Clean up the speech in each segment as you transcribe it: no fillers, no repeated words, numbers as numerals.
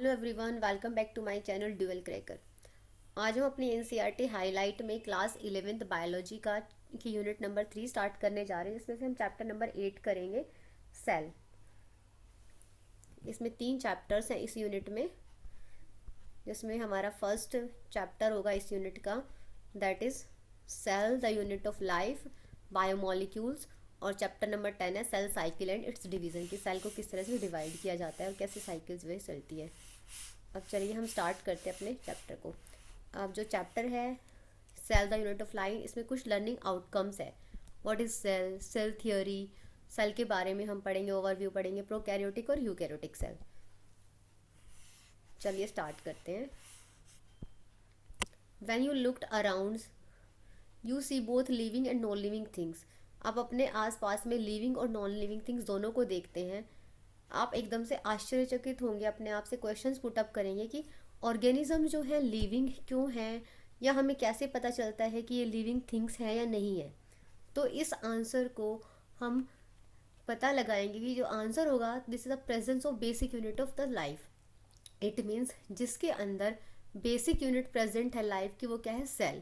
Hello everyone, welcome back to my channel dual cracker. आज हम अपनी एनसीईआरटी हाईलाइट में क्लास 11th बायोलॉजी का की यूनिट नंबर 3 स्टार्ट करने जा रहे हैं, जिसमें से हम चैप्टर नंबर 8 करेंगे, सेल। इसमें 3 चैप्टर्स हैं इस यूनिट में, जिसमें हमारा फर्स्ट चैप्टर होगा इस यूनिट का, that is cell the unit of life, biomolecules. और चैप्टर नंबर 10 है cell cycle and its division, कि सेल को किस तरह से डिवाइड किया जाता है और कैसे साइकिल्स वे चलती है। अब चलिए हम स्टार्ट करते हैं अपने चैप्टर को। अब जो चैप्टर है cell the unit of life, इसमें कुछ लर्निंग आउटकम्स है। What is cell, cell theory, cell के बारे में हम पढ़ेंगे, ओवरव्यू पढ़ेंगे, प्रोकैरियोटिक और यूकैरियोटिक सेल। चलिए स्टार्ट करते हैं। When you looked around you see both living and non living things. आप अपने आसपास में लिविंग और नॉन लिविंग थिंग्स दोनों को देखते हैं। आप एकदम से आश्चर्यचकित होंगे, अपने आप से क्वेश्चंस पुट अप करेंगे कि ऑर्गेनिज्म जो है लिविंग क्यों है, या हमें कैसे पता चलता है कि ये लिविंग थिंग्स है या नहीं है। तो इस आंसर को हम पता लगाएंगे कि जो आंसर होगा, this is the presence of basic unit of the life. It means जिसके अंदर बेसिक यूनिट प्रेजेंट है लाइफ की, वो क्या है, सेल।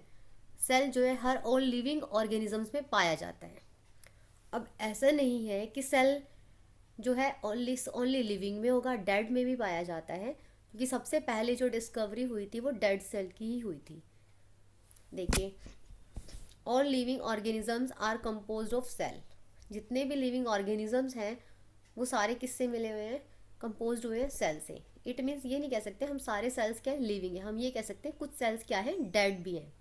सेल जो है हर ऑल लिविंग ऑर्गेनिजम्स में पाया जाता है। अब ऐसा नहीं है कि सेल जो है ओनली लिविंग में होगा, डेड में भी पाया जाता है, क्योंकि सबसे पहले जो डिस्कवरी हुई थी वो डेड सेल की ही हुई थी। देखिए, all living organisms are composed of cell. जितने भी लिविंग ऑर्गेनिजम्स हैं वो सारे किससे मिले हुए हैं, कंपोज्ड हुए हैं सेल से। इट मीन्स ये नहीं कह सकते हम सारे सेल्स क्या है लिविंग है, हम ये कह सकते हैं कुछ सेल्स क्या है डेड भी हैं।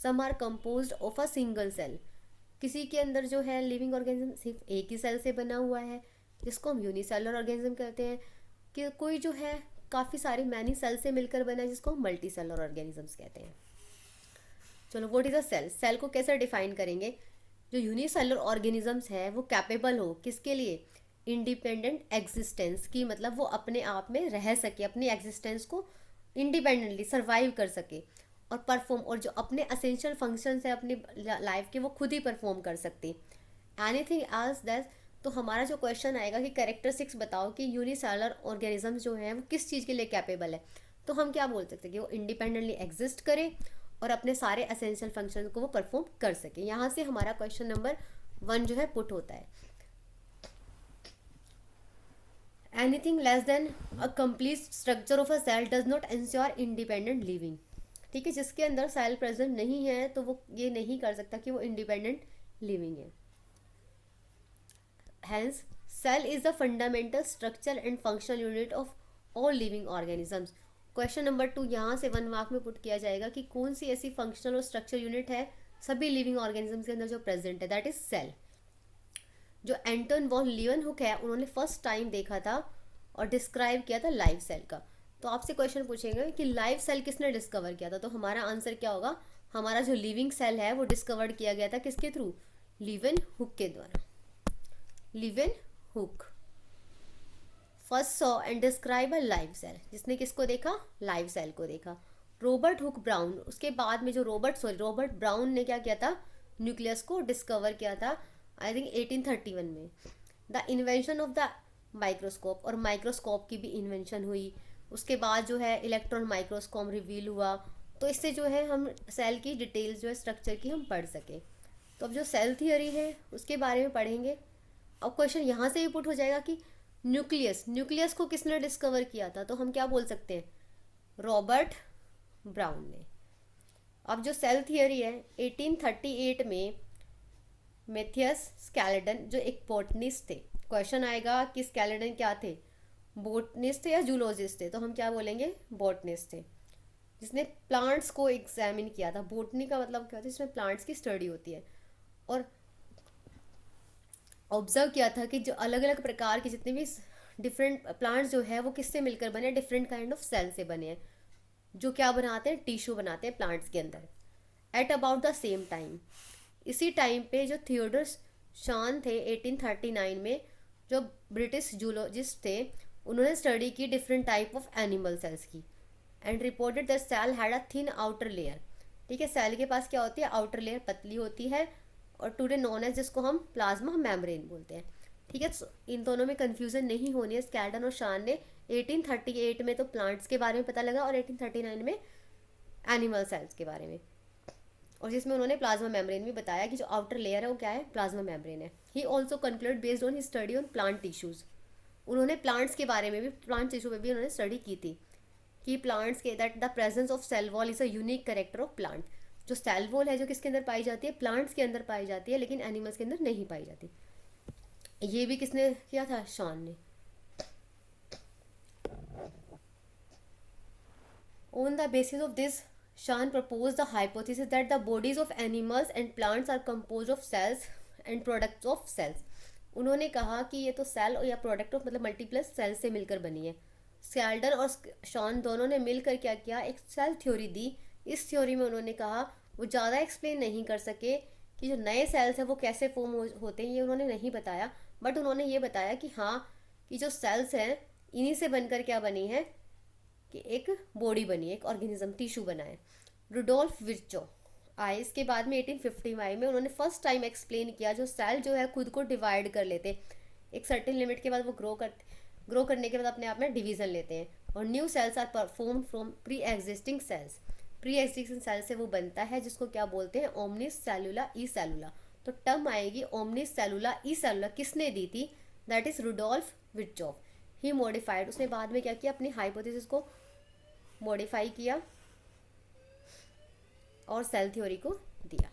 Some are composed of a single cell. किसी के अंदर जो है लिविंग ऑर्गेनिज्म सिर्फ एक ही सेल से बना हुआ है, जिसको हम यूनिसेलुलर ऑर्गेनिज्म कहते हैं। कि कोई जो है काफ़ी सारे मैनी सेल से मिलकर बना है, जिसको हम मल्टी सेलुलर ऑर्गेनिजम्स कहते हैं। चलो, what is a cell, cell को कैसे डिफाइन करेंगे। जो यूनिसेलुलर ऑर्गेनिजम्स है वो कैपेबल हो किसके लिए, इंडिपेंडेंट एग्जिस्टेंस की, मतलब वो अपने आप में रह सके, अपनी एग्जिस्टेंस को इंडिपेंडेंटली सर्वाइव कर सके और परफॉर्म, और जो अपने असेंशियल फंक्शंस है अपनी लाइफ के वो खुद ही परफॉर्म कर सकती। एनीथिंग एल्स दैट, तो हमारा जो क्वेश्चन आएगा कि कैरेक्टरिस्टिक्स बताओ कि यूनिसेलुलर ऑर्गेनिज्म जो है वो किस चीज़ के लिए कैपेबल है, तो हम क्या बोल सकते हैं कि वो इंडिपेंडेंटली एग्जिस्ट करे और अपने सारे असेंशियल फंक्शन को वो परफॉर्म कर सके। यहाँ से हमारा क्वेश्चन नंबर 1 जो है पुट होता है। Anything less than a complete structure of a cell does not ensure independent living. ठीक है, जिसके अंदर सेल प्रेजेंट नहीं है तो वो ये नहीं कर सकता कि वो इंडिपेंडेंट लिविंग है। Hence cell is the fundamental structure and functional unit of all living organisms. Question number 2 यहाँ से 1 मार्क में पुट किया जाएगा कि कौन सी ऐसी फंक्शनल और स्ट्रक्चर यूनिट है सभी लिविंग ऑर्गेनिजम्स के अंदर जो प्रेजेंट है, दैट इज सेल। जो एंटन वॉन लीवनहुक है, उन्होंने फर्स्ट टाइम देखा था और डिस्क्राइब किया था लाइव सेल का। तो आपसे क्वेश्चन पूछेंगे कि लाइव सेल किसने डिस्कवर किया था, तो हमारा आंसर क्या होगा, हमारा जो लिविंग सेल है वो डिस्कवर्ड किया गया था किसके थ्रू, लीवनहुक के द्वारा। Leeuwenhoek first saw and describe a live cell, जिसने किसको देखा, लाइव सेल को देखा। रॉबर्ट हुक ब्राउन, उसके बाद में जो रॉबर्ट ब्राउन ने क्या किया था, न्यूक्लियस को डिस्कवर किया था, आई थिंक 1831 में। The invention of the microscope, और माइक्रोस्कोप की भी इन्वेंशन हुई। उसके बाद जो है इलेक्ट्रॉन माइक्रोस्कोप रिवील हुआ, तो इससे जो है हम सेल की डिटेल्स जो है स्ट्रक्चर की हम पढ़ सके। तो अब जो सेल थियोरी है उसके बारे में पढ़ेंगे। अब क्वेश्चन यहाँ से भी पुट हो जाएगा कि न्यूक्लियस को किसने डिस्कवर किया था, तो हम क्या बोल सकते हैं, रॉबर्ट ब्राउन ने। अब जो सेल थियोरी है 1838 में मैथियस स्केलेटन जो एक बॉटनिस्ट थे, क्वेश्चन आएगा कि स्केलेटन क्या थे, बॉटनिस्ट थे या जूलॉजिस्ट थे, तो हम क्या बोलेंगे, बॉटनिस्ट थे, जिसने प्लांट्स को एग्जामिन किया था। बॉटनी का मतलब क्या होता है, जिसमें प्लांट्स की स्टडी होती है, और ऑब्जर्व किया था कि जो अलग अलग प्रकार के जितने भी डिफरेंट प्लांट्स जो है वो किससे मिलकर बने, डिफरेंट काइंड ऑफ सेल से बने हैं, जो क्या बनाते हैं, टिश्यू बनाते हैं प्लांट्स के अंदर। At about the same time, इसी टाइम पे जो थियोडर शान थे 1839 में, जो ब्रिटिश जूलॉजिस्ट थे, उन्होंने स्टडी की different type of animal cells की, and reported that cell had a thin outer layer. ठीक है, सेल के पास क्या होती है, आउटर लेयर पतली होती है, और टुडे नोन एज, जिसको हम प्लाज्मा मेम्ब्रेन बोलते हैं। ठीक है, इन दोनों में कन्फ्यूजन नहीं होनी है। स्केल्टन और शान ने 1838 में तो प्लांट्स के बारे में पता लगा और 1839 में एनिमल सेल्स के बारे में, और जिसमें उन्होंने प्लाज्मा मेम्ब्रेन भी बताया कि जो आउटर लेयर है वो क्या है, प्लाज्मा मेम्ब्रेन है। He also conclude based on his study on plant tissues. उन्होंने प्लांट्स के बारे में भी, प्लांट टिश्यू पे भी उन्होंने स्टडी की थी कि प्लांट्स के that the presence of cell wall is a unique character of plant. जो सेल वॉल है जो किसके अंदर पाई जाती है, प्लांट्स के अंदर पाई जाती है, लेकिन एनिमल्स के अंदर नहीं पाई जाती। ये भी किसने किया था, शॉन ने। On the basis of this, Shan proposed the hypothesis that the bodies of animals and plants are composed of cells and products of cells. उन्होंने कहा कि ये तो सेल या प्रोडक्ट ऑफ मतलब मल्टीप्लस सेल से मिलकर बनी है। स्कैल्डर और शॉन दोनों ने मिलकर क्या किया, एक सेल थ्योरी दी। इस थ्योरी में उन्होंने कहा, वो ज़्यादा एक्सप्लेन नहीं कर सके कि जो नए सेल्स हैं वो कैसे फॉर्म होते हैं, ये उन्होंने नहीं बताया, बट उन्होंने ये बताया कि हाँ, कि जो सेल्स हैं इन्हीं से बनकर क्या बनी है, कि एक बॉडी बनी है, एक ऑर्गेनिज्म, टिश्यू बना है। रुडोल्फ विर्चो आए इसके बाद में 1855 में, उन्होंने फर्स्ट टाइम एक्सप्लेन किया जो सेल जो है खुद को डिवाइड कर लेते, एक सर्टेन लिमिट के बाद वो ग्रो करने के बाद अपने आप में डिवीजन लेते हैं, और new cells are formed from pre existing cells. Pre existing cell से वो बनता है जिसको क्या बोलते हैं, ओमनिस सेलुला ई सेलुला। तो टर्म आएगी ओमनिस सेलुला ई सेलुला, किसने दी थी, that is Rudolf Virchow. He modified, उसने बाद में क्या किया, अपनी हाइपोथेसिस को मॉडिफाई किया और सेल थ्योरी को दिया।